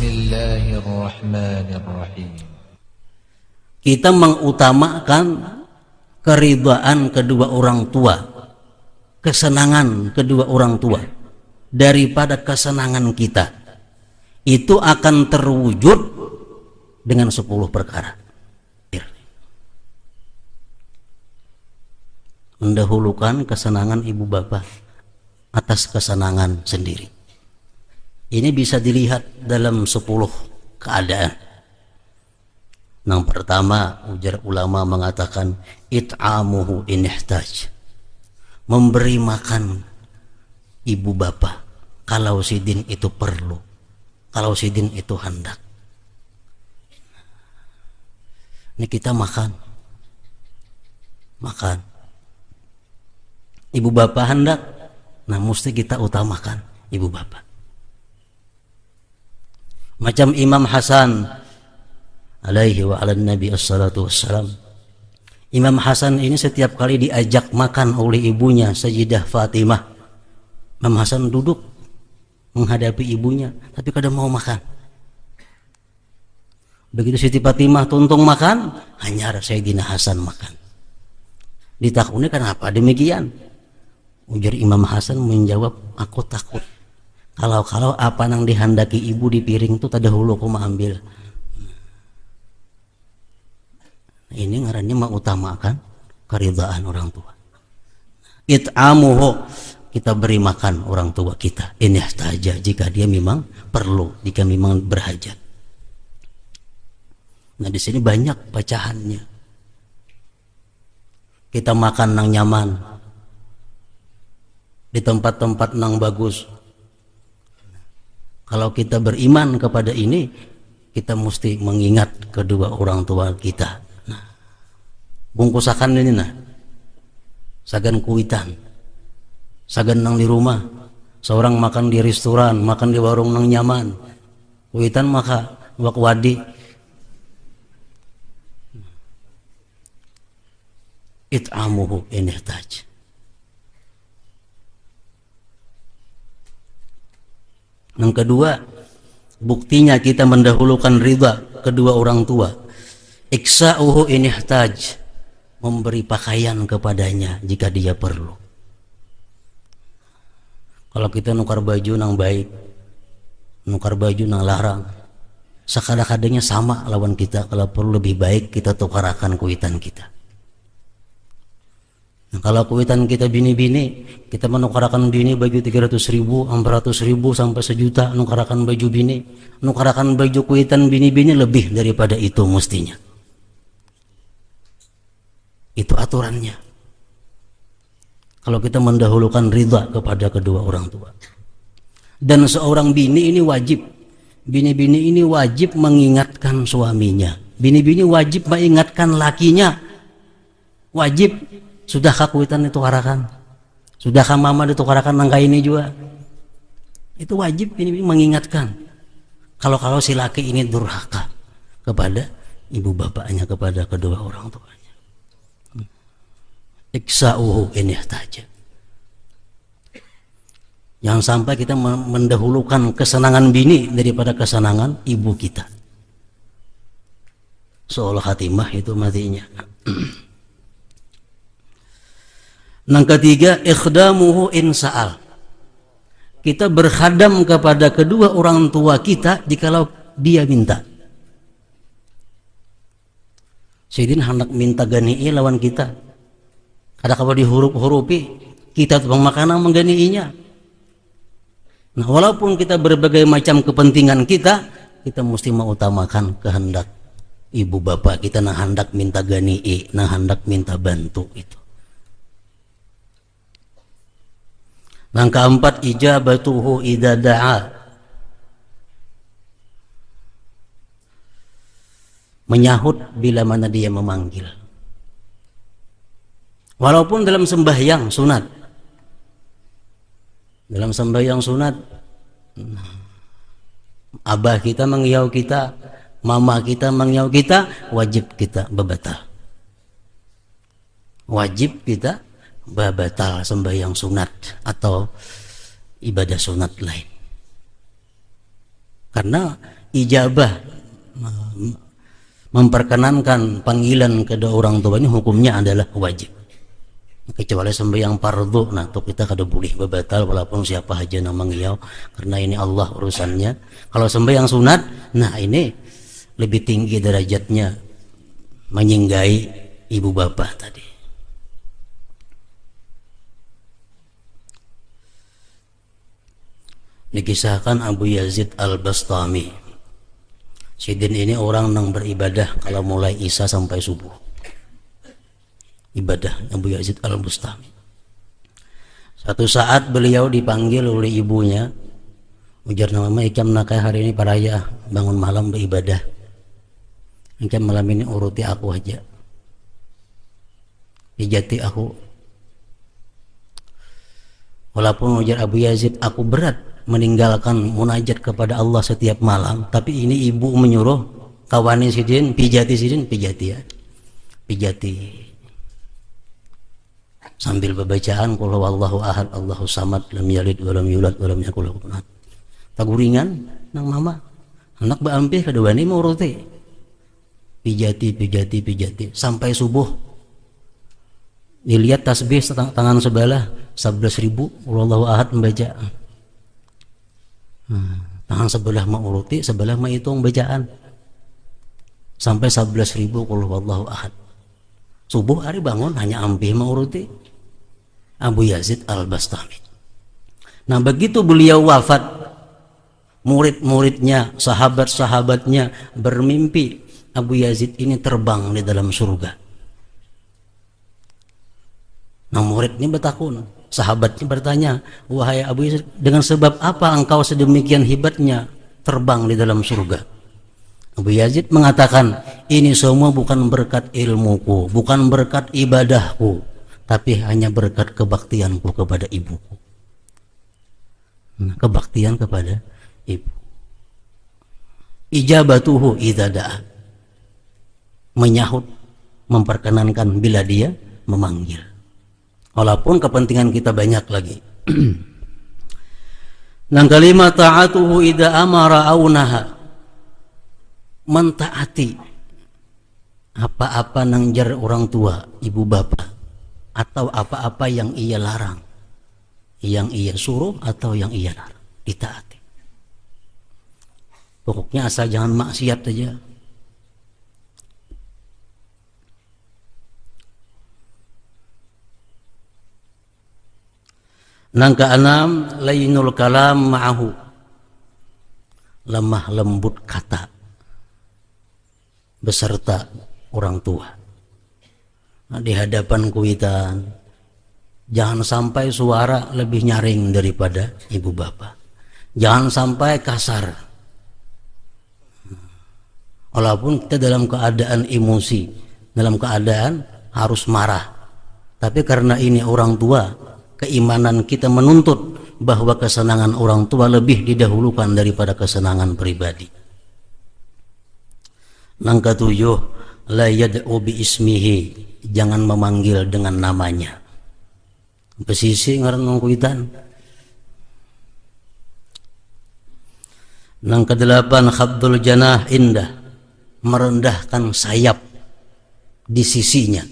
Bismillahirrahmanirrahim. Kita mengutamakan keridhaan kedua orang tua, kesenangan kedua orang tua daripada kesenangan kita. Itu akan terwujud dengan 10 perkara. Mendahulukan kesenangan ibu bapak atas kesenangan sendiri. Ini bisa dilihat dalam 10 keadaan. Yang pertama, ujar ulama mengatakan it'amuhu in ihtaj. Memberi makan ibu bapak kalau sidin itu perlu, kalau sidin itu hendak. Ini kita makan. Ibu bapak hendak, nah mesti kita utamakan ibu bapak. Macam Imam Hasan alaihi wa ala nabi assalatu wassalam. Imam Hasan ini setiap kali diajak makan oleh ibunya Sayyidah Fatimah, Imam Hasan duduk menghadapi ibunya, tapi kadang mau makan. Begitu Siti Fatimah tuntung makan, hanya Sayyidina Hasan makan. Ditakuni kenapa demikian? Ujar Imam Hasan menjawab, aku takut kalau apa yang dihendaki ibu di piring itu terdahulu aku mau ambil. Ini ngarannya mengutamakan keridhaan orang tua. It'amuhu, kita beri makan orang tua kita. Ini saja jika dia memang perlu, jika memang berhajat. Nah di sini banyak bacaannya. Kita makan nang nyaman, di tempat-tempat nang bagus. Kalau kita beriman kepada ini, kita mesti mengingat kedua orang tua kita. Nah, bungkusakan ini nah, sagan kuitan, sagan nang di rumah, seorang makan di restoran, makan di warung nang nyaman, kuitan maka wakwadi. It'amuhu in ihtaj. Yang kedua, buktinya kita mendahulukan ridha kedua orang tua. Iksa'uhu in ihtaj, memberi pakaian kepadanya jika dia perlu. Kalau kita nukar baju nang baik, nukar baju nang larang, sekadang-kadangnya sama lawan kita. Kalau perlu lebih baik kita tukarakan kuitan kita. Nah, kalau kuitan kita bini-bini, kita menukarakan bini baju 300.000, 400.000 sampai 1 juta, nukarakan baju bini, nukarakan baju kuitan bini-bini lebih daripada itu mestinya. Itu aturannya. Kalau kita mendahulukan ridha kepada kedua orang tua. Dan seorang bini ini wajib, bini-bini ini wajib mengingatkan suaminya. Bini-bini wajib mengingatkan lakinya. Wajib. Sudahkah kuitan ditukarakan? Sudahkah mama ditukarakan nangka ini juga? Itu wajib ini mengingatkan. Kalau si laki ini durhaka kepada ibu bapaknya, kepada kedua orang tuanya. Iksa'uhu in ihtaja. Jangan sampai kita mendahulukan kesenangan bini daripada kesenangan ibu kita. Seolah khatimah itu matinya. Yang ketiga, ikhdamuhu in sa'al. Kita berkhadam kepada kedua orang tua kita jikalau dia minta. Sidin hendak minta gani'i lawan kita. Kadang-kadang dihuruf-hurupi, kita tukang makanan menggani'inya. Nah, walaupun kita berbagai macam kepentingan kita mesti mengutamakan kehendak ibu bapak kita, nah hendak minta gani'i, nah hendak minta bantu itu. Yang keempat, ijabatuhu idza da'a. Menyahut bila mana dia memanggil. Walaupun dalam sembahyang sunat. Dalam sembahyang sunat, abah kita mengiau kita, mama kita mengiau kita, wajib kita babatal. Wajib kita batal sembahyang sunat atau ibadah sunat lain. Karena ijabah memperkenankan panggilan kedua orang tua ini hukumnya adalah wajib. Kecuali sembahyang fardhu, nah tuh kita kada boleh batal walaupun siapa aja nama ngiyau karena ini Allah urusannya. Kalau sembahyang sunat, nah ini lebih tinggi derajatnya menyinggahi ibu bapak tadi. Dikisahkan Abu Yazid Al-Bastami, Sidin ini orang yang beribadah kalau mulai isya sampai subuh. Ibadah Abu Yazid Al-Bastami. Satu saat beliau dipanggil oleh ibunya, ujar nama ikam nakai hari ini paraya bangun malam beribadah. Ikam malam ini uruti aku aja, pijati aku. Walaupun ujar Abu Yazid, aku berat meninggalkan munajat kepada Allah setiap malam, tapi ini ibu menyuruh kawanin Sidin, pijati Sidin, pijati ya, pijati. Sambil bacaan qul huwallahu ahad Allahu samad lam yalid wa lam yulad wa lam yakul lahu kufuwan ahad. Taguringan nang mama. Anak baampih kadawani mauruti. Pijati sampai subuh. Dilihat tasbih tangan sebelah 11.000 Allahu ahad membaca. Tangan sebelah mauruti, sebelah menghitung bacaan. Sampai 11.000 qul huwallahu ahad. Subuh hari bangun hanya ampih mauruti. Abu Yazid Al-Bastami. Nah begitu beliau wafat, murid-muridnya, sahabat-sahabatnya bermimpi Abu Yazid ini terbang di dalam surga. Nah muridnya bertakun, sahabatnya bertanya, wahai Abu Yazid, dengan sebab apa engkau sedemikian hebatnya terbang di dalam surga? Abu Yazid mengatakan, ini semua bukan berkat ilmuku, bukan berkat ibadahku, tapi hanya berkat kebaktianku kepada ibuku. Nah, kebaktian kepada ibu. Ijabatuhu idza da'a, menyahut, memperkenankan bila dia memanggil. Walaupun kepentingan kita banyak lagi. Dan kalimat ta'atuhu idza amara au naha, mentaati apa-apa nang jar orang tua, ibu bapak, atau apa-apa yang ia larang, yang ia suruh atau yang ia larang, ditaati. Pokoknya asal jangan maksiat saja. Nang keenam, lainul kalam ma'ahu, lemah lembut kata beserta orang tua. Nah, di hadapan kuitan jangan sampai suara lebih nyaring daripada ibu bapak, jangan sampai kasar. Walaupun kita dalam keadaan emosi, dalam keadaan harus marah, tapi karena ini orang tua, keimanan kita menuntut bahwa kesenangan orang tua lebih didahulukan daripada kesenangan pribadi. Nang ketujuh, la yad'u bi ismihi, jangan memanggil dengan namanya. Pesisi ngaran kuitan. Nang kedelapan, khabdul janah indah, merendahkan sayap di sisinya.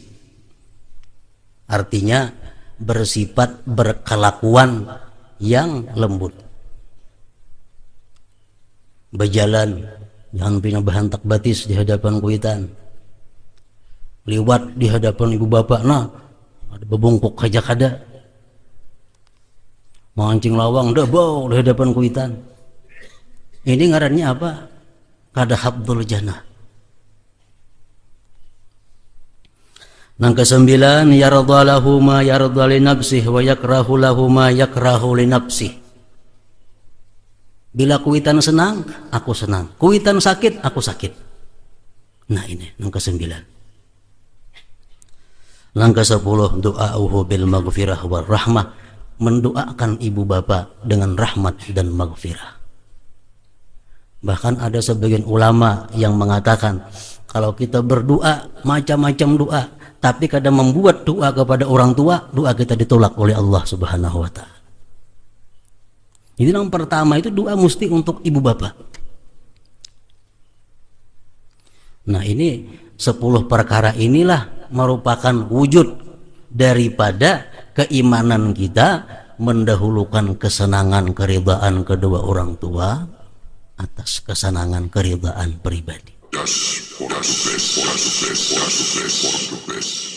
Artinya bersifat berkelakuan yang lembut. Berjalan jangan punya bahantak batis di hadapan kuitan. Liwat di hadapan ibu bapak, nah ada bebungkuk aja kada. Mancing lawang dah bau di hadapan kuitan. Ini ngarannya apa? Kada habdul janah. Nang kesembilan, yarda lahu ma yarda li nafsihi wa yakrahu lahu ma yakrahu li nafsihi. Bila kuitan senang, aku senang. Kuitan sakit, aku sakit. Nah ini nang kesembilan. Nang ke-10, doa'uhu bil maghfirah war rahmah, mendoakan ibu bapak dengan rahmat dan maghfirah. Bahkan ada sebagian ulama yang mengatakan kalau kita berdoa macam-macam doa, tapi kadang membuat doa kepada orang tua, doa kita ditolak oleh Allah Subhanahu wa taala. Jadi yang pertama itu doa mesti untuk ibu bapak. Nah, ini 10 perkara inilah merupakan wujud daripada keimanan kita mendahulukan kesenangan keridaan kedua orang tua atas kesenangan keridaan pribadi. Das Portugués.